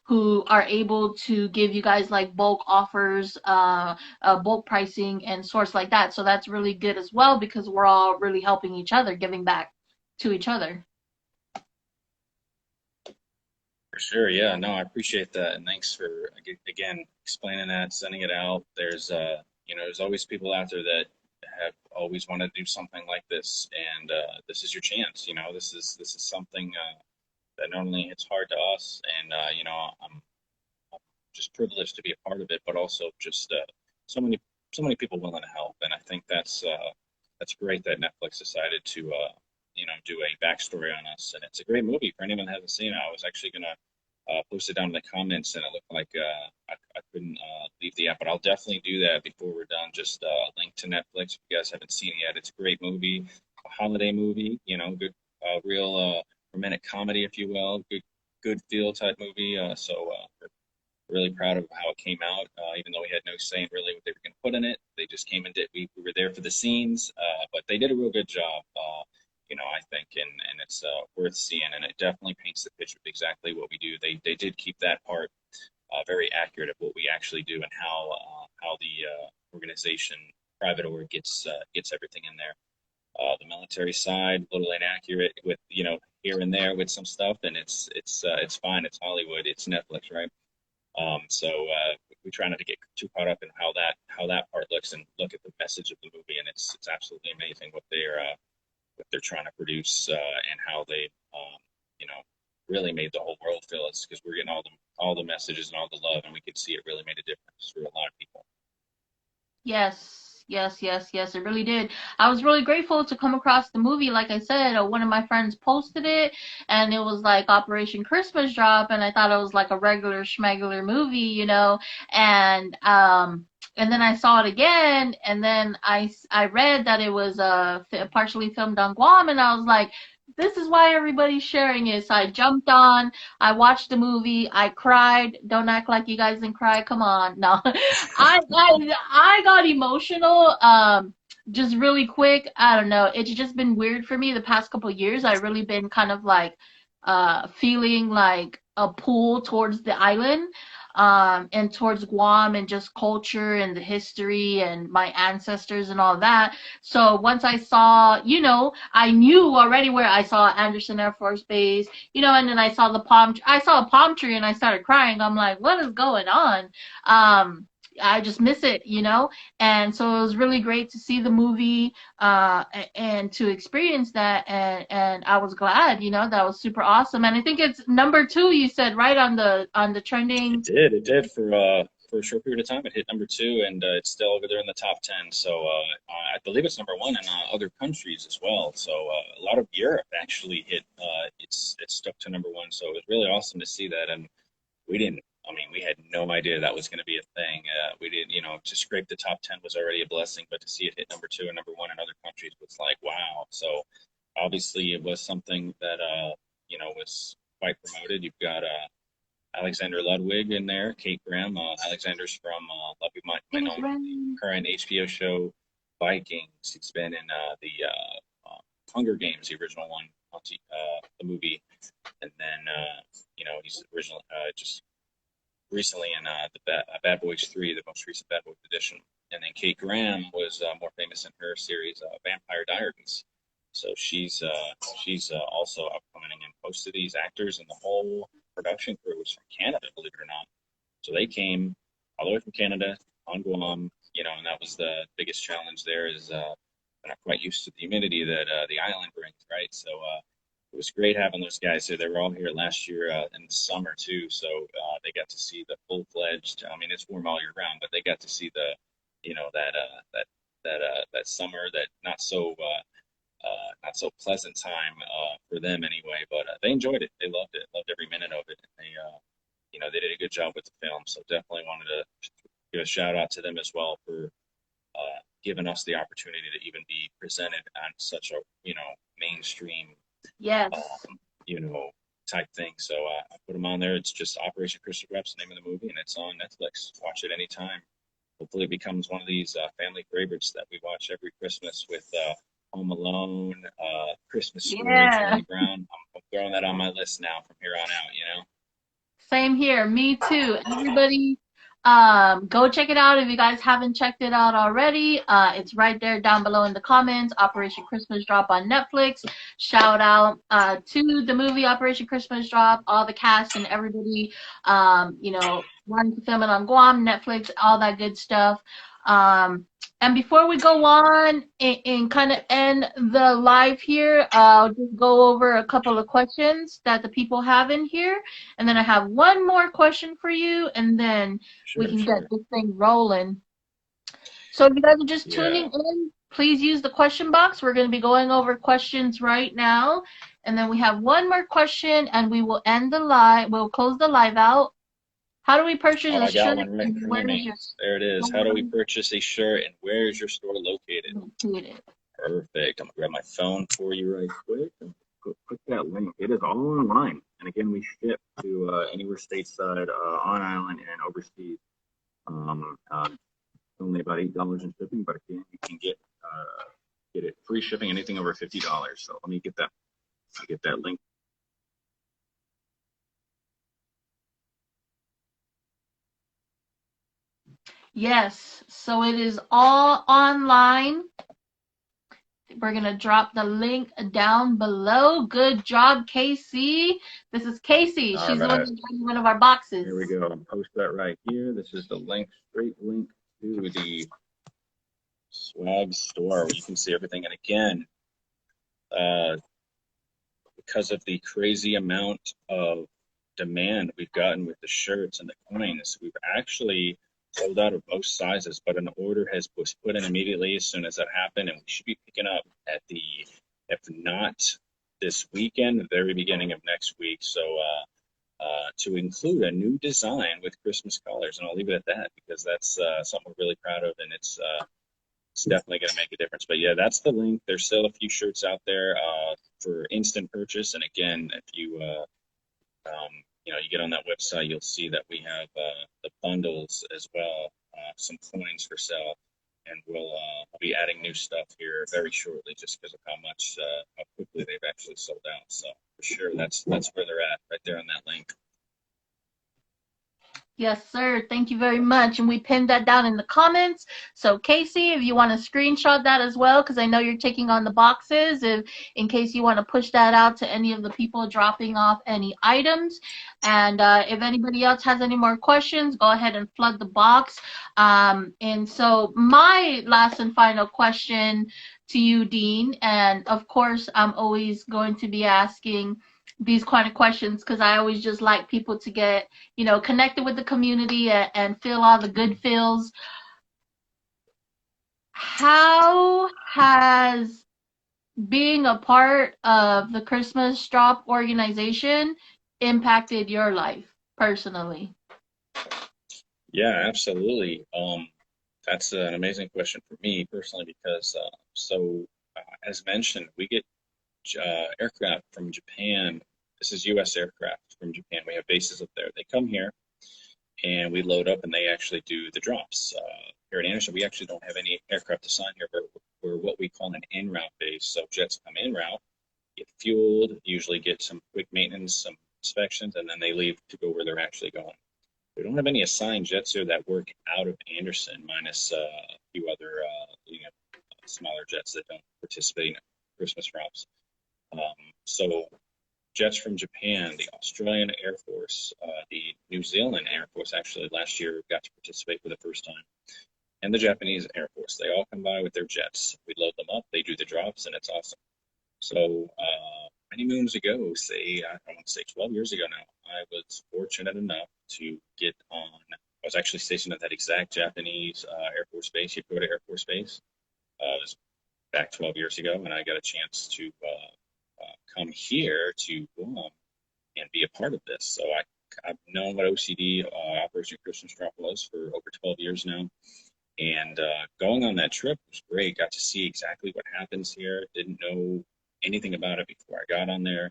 who are able to give you guys like bulk offers, bulk pricing and sorts like that. So that's really good as well, because we're all really helping each other, giving back. to each other. For sure. Yeah. No, I appreciate that. And thanks for, again, explaining that, sending it out. There's always people out there that have always wanted to do something like this. And this is your chance. This is something that not only hits hard to us, and, I'm just privileged to be a part of it, but also just so many, so many people willing to help. And I think that's great that Netflix decided to, do a backstory on us. And it's a great movie for anyone that hasn't seen it. I was actually gonna post it down in the comments, and it looked like I couldn't leave the app, but I'll definitely do that before we're done. Just a link to Netflix if you guys haven't seen it yet. It's a great movie, a holiday movie. Good, real romantic comedy, if you will. Good feel type movie. We're really proud of how it came out. Even though we had no say in really what they were going to put in it, they just came and did. We were there for the scenes, but they did a real good job. I think, and it's worth seeing, and it definitely paints the picture of exactly what we do. They did keep that part very accurate of what we actually do and how the organization, private org, gets everything in there. The military side, a little inaccurate with here and there with some stuff, and it's fine. It's Hollywood. It's Netflix, right? We try not to get too caught up in how that part looks, and look at the message of the movie, and it's absolutely amazing what they're trying to produce, and how they you know really made the whole world feel it, because we're getting all the messages and all the love, and we could see it really made a difference for a lot of people. Yes, yes, yes, yes, it really did. I was really grateful to come across the movie. Like I said, one of my friends posted it, and it was like Operation Christmas Drop, and I thought it was like a regular schmegular movie. And then I saw it again, and then I read that it was partially filmed on Guam, and I was like, this is why everybody's sharing it. So I jumped on, I watched the movie, I cried. Don't act like you guys didn't cry. Come on, no. I got emotional. Just really quick. I don't know. It's just been weird for me the past couple of years. I've really been kind of like feeling like a pull towards the island, and towards Guam and just culture and the history and my ancestors and all that. So once I saw, I knew already where I saw Anderson Air Force Base, and then I saw a palm tree and I started crying. I'm like, what is going on? Um, I just miss it. And so it was really great to see the movie, and to experience that, and I was glad, that was super awesome. And I think it's number two, you said, right, on the It trending. did. It did for a short period of time. It hit number two, and it's still over there in the top 10. So I believe it's number one in other countries as well. So a lot of Europe actually hit. It's stuck to number one. So it was really awesome to see that, and we didn't. I mean, we had no idea that was going to be a thing. We didn't, to scrape the top 10 was already a blessing, but to see it hit number two and number one in other countries was like, wow. So obviously, it was something that was quite promoted. You've got Alexander Ludwig in there, Kate Graham. Alexander's from a lot of people might know him from the current HBO show Vikings. He's been in Hunger Games, the original one, the movie, and then he's original just recently in Bad Boys 3, the most recent Bad Boys edition. And then Kate Graham was more famous in her series Vampire Diaries. So she's also upcoming, and most of these actors and the whole production crew was from Canada, believe it or not. So they came all the way from Canada on Guam, and that was the biggest challenge there is they're not quite used to the humidity that the island brings, right? So it was great having those guys here. They were all here last year in the summer too, so they got to see the full-fledged. I mean, it's warm all year round, but they got to see that summer, that not so pleasant time for them anyway. But they enjoyed it. They loved every minute of it. And they did a good job with the film. So definitely wanted to give a shout out to them as well for giving us the opportunity to even be presented on such a mainstream Yes. um, you know type thing. So I put them on there. It's just Operation Crystal Grap's the name of the movie, and it's on Netflix. Watch it anytime. Hopefully, it becomes one of these family favorites that we watch every Christmas with Home Alone, Christmas Story, Yeah. Charlie Brown. I'm throwing that on my list now from here on out. Same here. Me too. Everybody. Go check it out if you guys haven't checked it out already. It's right there down below in the comments. Operation Christmas Drop on Netflix. Shout out to the movie Operation Christmas Drop, all the cast and everybody. Wanting to film it on Guam, Netflix, all that good stuff. And before we go on and kind of end the live here, I'll just go over a couple of questions that the people have in here. And then I have one more question for you, and then we can get this thing rolling. So if you guys are just tuning in, please use the question box. We're going to be going over questions right now. And then we have one more question, and we will end the live. We'll close the live out. How do we purchase a shirt? There it is. How do we purchase a shirt, and where is your store located? Perfect. I'm going to grab my phone for you right quick. Click that link. It is all online. And again, we ship to anywhere stateside, on island, and overseas. Only about $8 in shipping, but again, you can get it free shipping, anything over $50. So let me get that link. Yes, so it is all online. We're going to drop the link down below. Good job, Casey. This is Casey. She's the one who's in one of our boxes. Here we go. I'll post that right here. This is the link, straight link to the swag store where you can see everything. And again, because of the crazy amount of demand we've gotten with the shirts and the coins, we've actually sold out of most sizes, but an order was put in immediately as soon as that happened, and we should be picking up if not this weekend, the very beginning of next week. So to include a new design with Christmas colors, and I'll leave it at that because that's something we're really proud of, and it's definitely going to make a difference. But yeah, that's the link. There's still a few shirts out there for instant purchase, and again, if you you get on that website, you'll see that we have the bundles as well, some coins for sale, and we'll be adding new stuff here very shortly, just because of how quickly they've actually sold out. So for sure, that's where they're at, right there on that link. Yes, sir. Thank you very much. And we pinned that down in the comments. So, Casey, if you want to screenshot that as well, because I know you're taking on the boxes, in case you want to push that out to any of the people dropping off any items. And if anybody else has any more questions, go ahead and flood the box. And so my last and final question to you, Dean, and of course, I'm always going to be asking these kind of questions because I always just like people to get, connected with the community and feel all the good feels. How has being a part of the Christmas Drop organization impacted your life personally? Yeah, absolutely. That's an amazing question for me personally because, as mentioned, we get aircraft from Japan. This is U.S. aircraft from Japan. We have bases up there. They come here, and we load up, and they actually do the drops. Here at Anderson, we actually don't have any aircraft assigned here, but we're what we call an en route base. So jets come en route, get fueled, usually get some quick maintenance, some inspections, and then they leave to go where they're actually going. We don't have any assigned jets here that work out of Anderson, minus a few other smaller jets that don't participate in Christmas drops. So jets from Japan, the Australian Air Force, the New Zealand Air Force actually last year got to participate for the first time, and the Japanese Air Force. They all come by with their jets. We load them up, they do the drops, and it's awesome. So many moons ago, I want to say 12 years ago now, I was fortunate enough to get on. I was actually stationed at that exact Japanese Air Force base, Yokota Air Force Base. It was back 12 years ago, and I got a chance to come here to Guam and be a part of this. So I've known what OCD, Operation Christmas Drop, was for over 12 years now. And going on that trip was great. Got to see exactly what happens here. Didn't know anything about it before I got on there.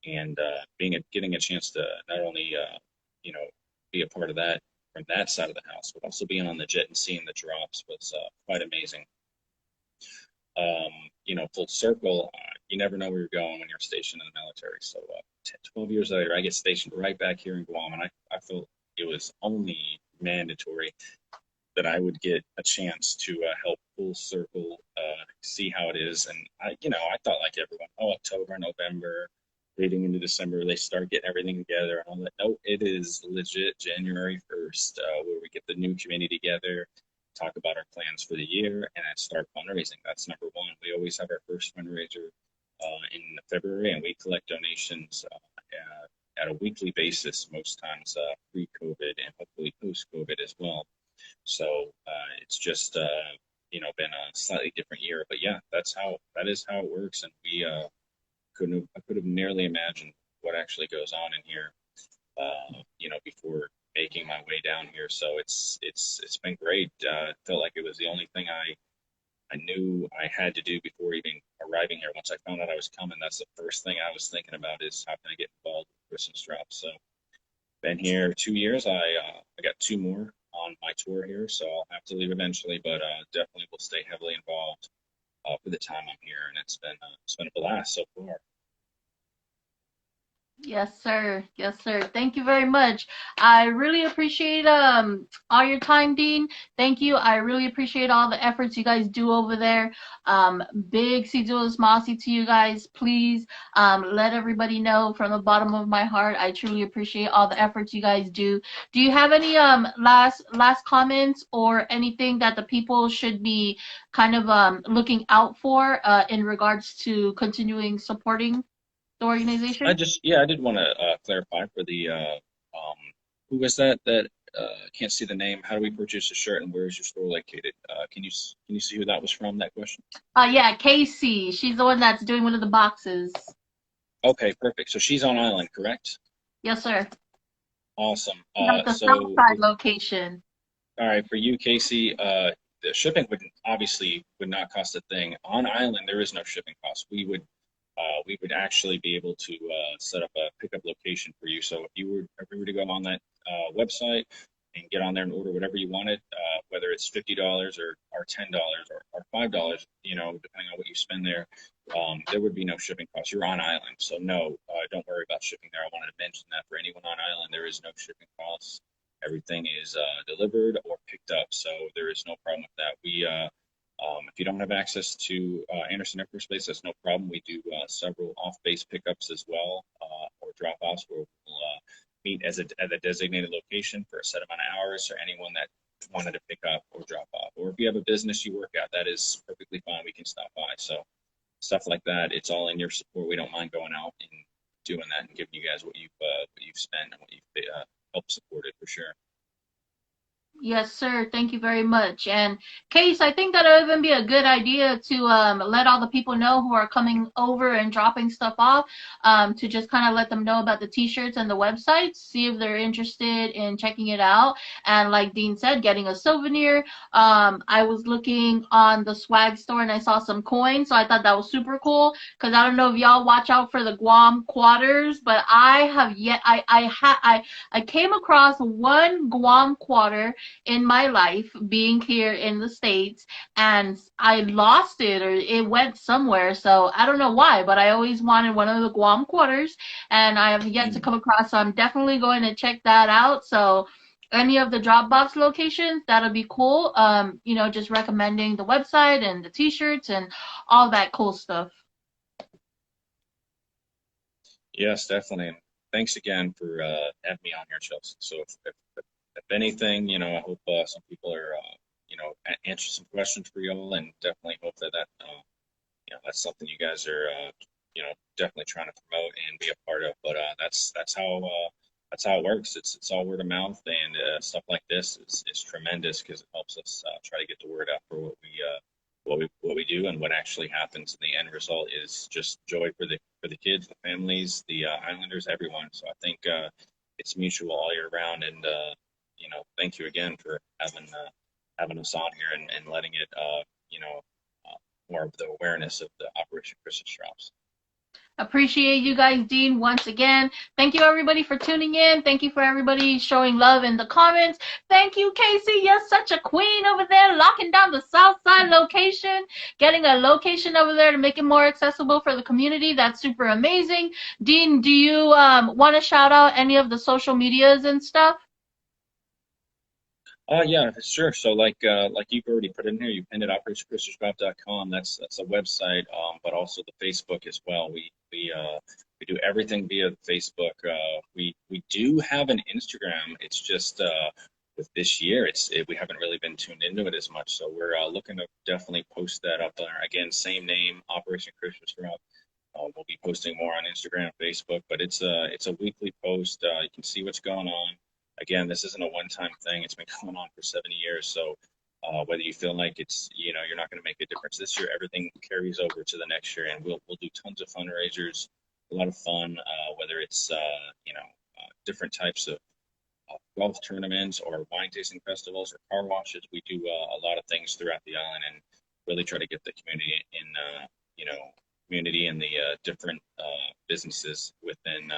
And getting a chance to not only, be a part of that from that side of the house, but also being on the jet and seeing the drops was quite amazing. Full circle, you never know where you're going when you're stationed in the military. So 12 years later, I get stationed right back here in Guam, and I felt it was only mandatory that I would get a chance to help full circle, see how it is. And I thought like everyone, oh, October, November, leading into December, they start getting everything together and all that. No, it is legit January 1st, where we get the new committee together, talk about our plans for the year, and then start fundraising. That's number one. We always have our first fundraiser in February, and we collect donations at a weekly basis, most times pre-COVID and hopefully post-COVID as well. So it's just been a slightly different year, but yeah, that is how it works, and I could have nearly imagined what actually goes on in here, before making my way down here. So it's been great. It felt like it was the only thing I knew I had to do before even arriving here. Once I found out I was coming, that's the first thing I was thinking about is how can I get involved with Christmas drops. So been here 2 years. I got two more on my tour here, so I'll have to leave eventually, but definitely will stay heavily involved for the time I'm here, and it's been a blast so far. Yes, sir. Yes, sir. Thank you very much. I really appreciate all your time, Dean. Thank you. I really appreciate all the efforts you guys do over there. Big Siduous Mossy to you guys. Please let everybody know from the bottom of my heart. I truly appreciate all the efforts you guys do. Do you have any last comments or anything that the people should be kind of looking out for in regards to continuing supporting the organization? I did want to clarify for the who was that can't see the name. How do we purchase a shirt, and where is your store located? Can you see who that was from? That question. Yeah, Casey. She's the one that's doing one of the boxes. Okay, perfect. So she's on island, correct? Yes, sir. Awesome. Not the Southside location. All right, for you, Casey, the shipping would not cost a thing. On island, there is no shipping cost. We would actually be able to set up a pickup location for you. So if we were to go on that website and get on there and order whatever you wanted, whether it's $50 or $10 or $5, depending on what you spend there, there would be no shipping costs. You're on island, so no, don't worry about shipping there. I wanted to mention that for anyone on island, there is no shipping costs. Everything is delivered or picked up, so there is no problem with that. If you don't have access to Anderson Air Force Base, that's no problem. We do several off-base pickups as well, or drop-offs where we'll meet at a designated location for a set amount of hours, or anyone that wanted to pick up or drop off. Or if you have a business you work at, that is perfectly fine. We can stop by. So stuff like that, it's all in your support. We don't mind going out and doing that and giving you guys what you've spent and what you've helped supported for sure. Yes, sir. Thank you very much. And Case, I think that would even be a good idea to let all the people know who are coming over and dropping stuff off, to just kind of let them know about the t-shirts and the websites, see if they're interested in checking it out. And like Dean said, getting a souvenir. I was looking on the swag store and I saw some coins, so I thought that was super cool. Because I don't know if y'all watch out for the Guam quarters, but I came across one Guam quarter in my life being here in the States, and I lost it or it went somewhere. So I don't know why, but I always wanted one of the Guam quarters and I have yet to come across. So I'm definitely going to check that out. So any of the Dropbox locations, that'll be cool. Just recommending the website and the t-shirts and all that cool stuff. Yes, definitely. And thanks again for having me on here, Chelsea. So if anything, I hope some people are, answer some questions for y'all, and definitely hope that that's something you guys are, definitely trying to promote and be a part of. But that's how it works. It's all word of mouth, and stuff like this is tremendous because it helps us try to get the word out for what we do, and what actually happens. And the end result is just joy for the kids, the families, the islanders, everyone. So I think it's mutual all year round, and thank you again for having us on here and letting it more of the awareness of the Operation Christmas Drops. Appreciate you guys, Dean, once again. Thank you, everybody, for tuning in. Thank you for everybody showing love in the comments. Thank you, Casey. You're such a queen over there, locking down the Southside location, getting a location over there to make it more accessible for the community. That's super amazing. Dean, do you want to shout out any of the social medias and stuff? Yeah, sure. So like you've already put in here, you pinned it operationchristosdraft.com. That's a website, but also the Facebook as well. We do everything via Facebook. We do have an Instagram. It's just with this year, we haven't really been tuned into it as much. So we're looking to definitely post that up there. Again, same name, Operation Christmas Draft. We'll be posting more on Instagram, Facebook, but it's a weekly post. You can see what's going on. Again, this isn't a one-time thing. It's been going on for 70 years. So whether you feel like you're not going to make a difference this year, everything carries over to the next year, and we'll do tons of fundraisers, a lot of fun. Whether it's different types of golf tournaments or wine tasting festivals or car washes, we do a lot of things throughout the island and really try to get the community you know community and the different businesses within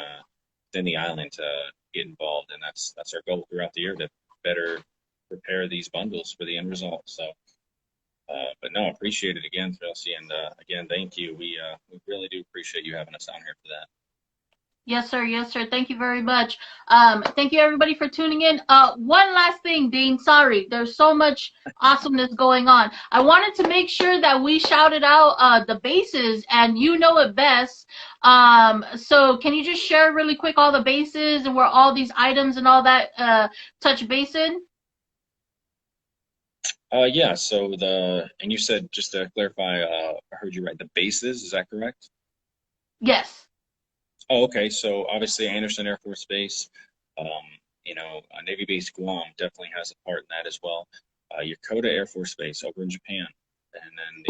the island to get involved, and that's our goal throughout the year to better prepare these bundles for the end result. So, but no, appreciate it again, Chelsea, and again, thank you. We really do appreciate you having us on here for that. Yes, sir. Yes, sir. Thank you very much. Thank you everybody for tuning in. One last thing, Dean. Sorry, there's so much awesomeness going on. I wanted to make sure that we shouted out the bases, and you know it best. So can you just share really quick all the bases and where all these items and all that touch base in? Yeah. So and you said, just to clarify, I heard you right. The bases, is that correct? Yes. Oh, okay. So obviously Anderson Air Force Base, um, Navy Base Guam definitely has a part in that as well. Yokota Air Force Base over in Japan, and then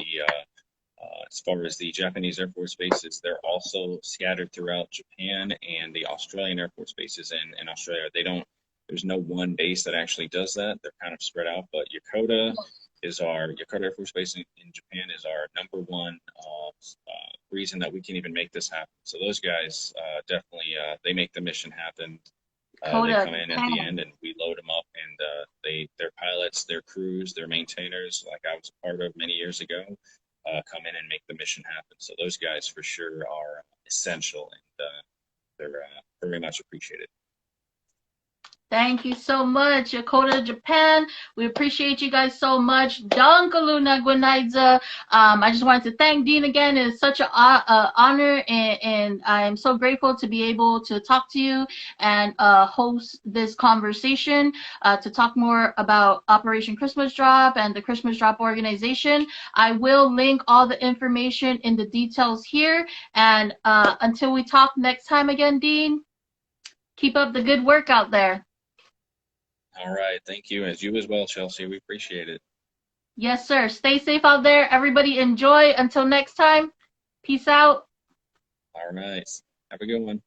as far as the Japanese Air Force bases, they're also scattered throughout Japan and the Australian Air Force bases in Australia. There's no one base that actually does that. They're kind of spread out, but Yokota Air Force Base in Japan is our number one reason that we can even make this happen. So those guys definitely they make the mission happen. They Coda, come in at the Japan. end and we load them up, and their pilots, their crews, their maintainers, like I was a part of many years ago, come in and make the mission happen. So those guys for sure are essential, and they're very much appreciated. Thank you so much, Yokota, Japan. We appreciate you guys so much. Dankaluna Gwenaidza. I just wanted to thank Dean again. It's such an honor, and I'm so grateful to be able to talk to you and host this conversation to talk more about Operation Christmas Drop and the Christmas Drop organization. I will link all the information in the details here. And until we talk next time again, Dean, keep up the good work out there. All right. Thank you. As you as well, Chelsea. We appreciate it. Yes, sir. Stay safe out there. Everybody enjoy. Until next time, peace out. All right. Have a good one.